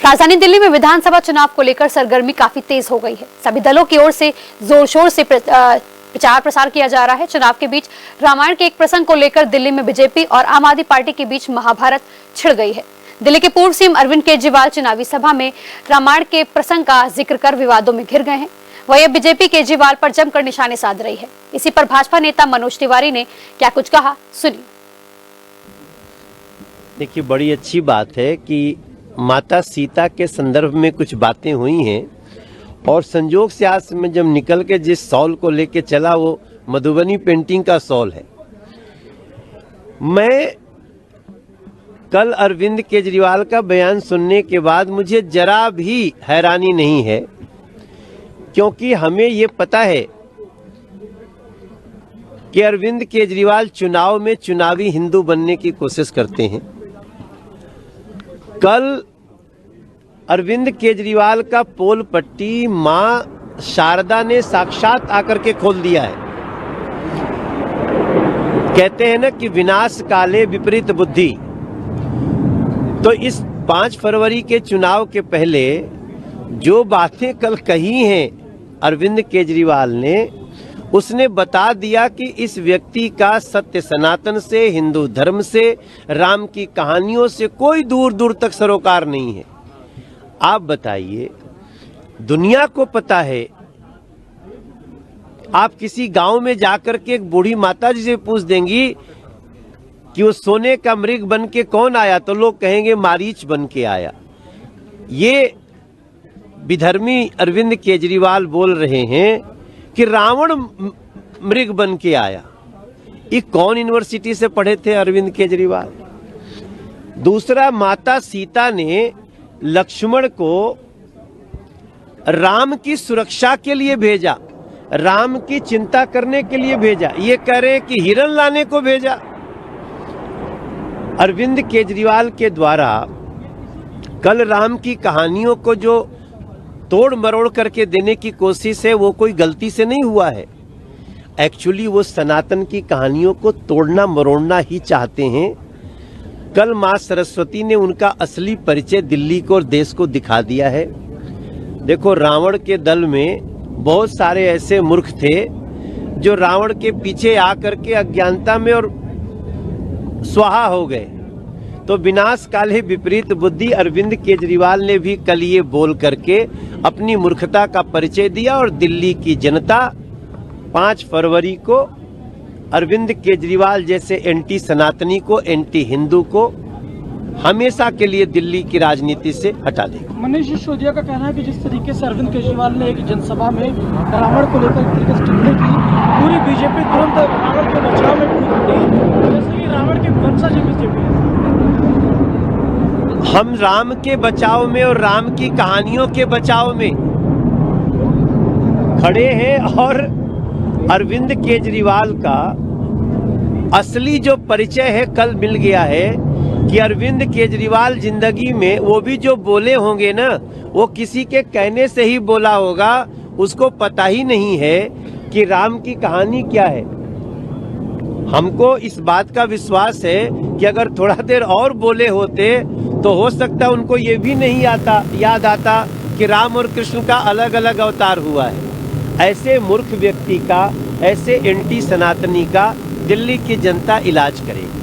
राजधानी दिल्ली में विधानसभा चुनाव को लेकर सरगर्मी काफी तेज हो गई है। सभी दलों की ओर से जोर शोर से प्रचार प्रसार किया जा रहा है। चुनाव के बीच रामायण के एक प्रसंग को लेकर दिल्ली में बीजेपी और आम आदमी पार्टी के बीच महाभारत छिड़ गई है। दिल्ली के पूर्व सीएम अरविंद केजरीवाल चुनावी सभा में रामायण के प्रसंग का जिक्र कर विवादों में घिर गए हैं। वही अब बीजेपी केजरीवाल पर जमकर निशाने साध रही है। इसी पर भाजपा नेता मनोज तिवारी ने क्या कुछ कहा, सुनिए। देखिए, बड़ी अच्छी बात है कि माता सीता के संदर्भ में कुछ बातें हुई हैं और संजोग से आज में जब निकल के जिस सॉल को लेके चला वो मधुबनी पेंटिंग का सॉल है। मैं कल अरविंद केजरीवाल का बयान सुनने के बाद मुझे जरा भी हैरानी नहीं है, क्योंकि हमें ये पता है कि अरविंद केजरीवाल चुनाव में चुनावी हिंदू बनने की कोशिश करते हैं। कल अरविंद केजरीवाल का पोल पट्टी मां शारदा ने साक्षात आकर के खोल दिया है। कहते हैं ना कि विनाश काले विपरीत बुद्धि। तो इस 5 फरवरी के चुनाव के पहले जो बातें कल कही हैं अरविंद केजरीवाल ने, उसने बता दिया कि इस व्यक्ति का सत्य सनातन से, हिंदू धर्म से, राम की कहानियों से कोई दूर दूर तक सरोकार नहीं है। आप बताइए, दुनिया को पता है, आप किसी गांव में जाकर के एक बूढ़ी माता जी से पूछ देंगी कि वो सोने का मृग बन के कौन आया, तो लोग कहेंगे मारीच बन के आया। ये विधर्मी अरविंद केजरीवाल बोल रहे हैं कि रावण मृग बन के आया। ये कौन यूनिवर्सिटी से पढ़े थे अरविंद केजरीवाल? दूसरा, माता सीता ने लक्ष्मण को राम की सुरक्षा के लिए भेजा, राम की चिंता करने के लिए भेजा। ये कह रहे हैं कि हिरण लाने को भेजा। अरविंद केजरीवाल के द्वारा कल राम की कहानियों को जो तोड़ मरोड़ करके देने की कोशिश है, वो कोई गलती से नहीं हुआ है। एक्चुअली वो सनातन की कहानियों को तोड़ना मरोड़ना ही चाहते हैं। कल मां सरस्वती ने उनका असली परिचय दिल्ली को और देश को दिखा दिया है। देखो, रावण के दल में बहुत सारे ऐसे मूर्ख थे जो रावण के पीछे आकर के अज्ञानता में और स्वाहा हो गए। तो विनाश काले विपरीत बुद्धि अरविंद केजरीवाल ने भी कल ये बोल करके अपनी मूर्खता का परिचय दिया और दिल्ली की जनता 5 फरवरी को अरविंद केजरीवाल जैसे एंटी सनातनी को, एंटी हिंदू को हमेशा के लिए दिल्ली की राजनीति से हटा देगा। मनीष सिसोदिया का कहना है कि जिस तरीके से अरविंद केजरीवाल ने एक जनसभा में रावण को लेकर टिप्पणी की, पूरी बीजेपी तुरंत रावण के बचाव में कूद पड़ी। वैसे ही रावण के वंशज बीजेपी है। हम राम के बचाव में और राम की कहानियों के बचाव में खड़े हैं और अरविंद केजरीवाल का असली जो परिचय है कल मिल गया है कि अरविंद केजरीवाल जिंदगी में वो भी जो बोले होंगे ना, वो किसी के कहने से ही बोला होगा। उसको पता ही नहीं है कि राम की कहानी क्या है। हमको इस बात का विश्वास है कि अगर थोड़ा देर और बोले होते तो हो सकता है उनको ये भी नहीं याद आता कि राम और कृष्ण का अलग अलग अवतार हुआ है। ऐसे मूर्ख व्यक्ति का, ऐसे एंटी सनातनी का दिल्ली की जनता इलाज करेगी।